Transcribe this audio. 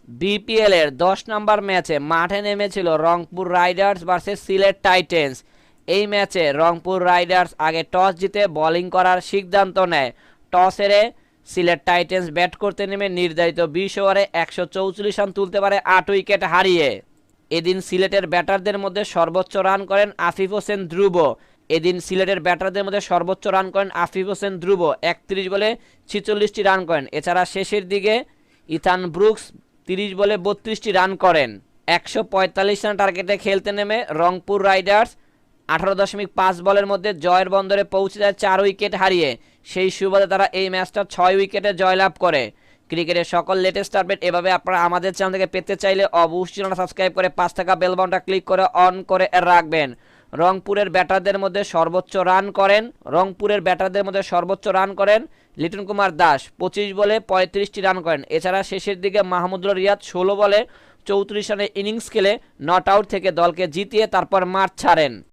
BPL এর 10 নম্বর ম্যাচে মাঠে নেমেছিল Rangpur Riders versus Sylhet titans. এই ম্যাচে রংপুর রাইডার্স আগে টস জিতে বোলিং করার সিদ্ধান্ত নেয়। টস হেরে সিলেট টাইটেন্স ব্যাট করতে নেমে নির্ধারিত 20 ওভারে 144 রান তুলতে পারে 8 উইকেট হারিয়ে। এদিন সিলেটের ব্যাটারদের মধ্যে সর্বোচ্চ রান করেন আফিফ হোসেন ধ্রুব। 31 বলে 46টি রান করেন। এছাড়া শেষের দিকে ইথান ব্রুকস 30 বলে 32টি রান করেন। 145 রান টার্গেটে খেলতে নেমে রংপুর রাইডার্স 18.5 বলের মধ্যে জয়ের বন্দরে পৌঁছে যায় 4 উইকেট হারিয়ে। সেই সুবাদে তারা এই ম্যাচটা 6 উইকেটে জয়লাভ করে। ক্রিকেটের সকল লেটেস্ট আপডেট এভাবে আপনারা আমাদের চ্যানেল থেকে পেতে চাইলে অবশ্যই চ্যানেলটা সাবস্ক্রাইব করে পাশ থাকা বেল বাটনটা ক্লিক করে অন করে রাখবেন। রংপুরের ব্যাটারদের মধ্যে সর্বোচ্চ রান করেন লিটন কুমার দাস 25 বলে 35টি রান করেন। এছাড়া শেষের দিকে মাহমুদুল রিয়াদ 16 বলে 34 রানের ইনিংস খেলে নট আউট থেকে দলকে জিতিয়ে তারপর মাঠ ছাড়েন।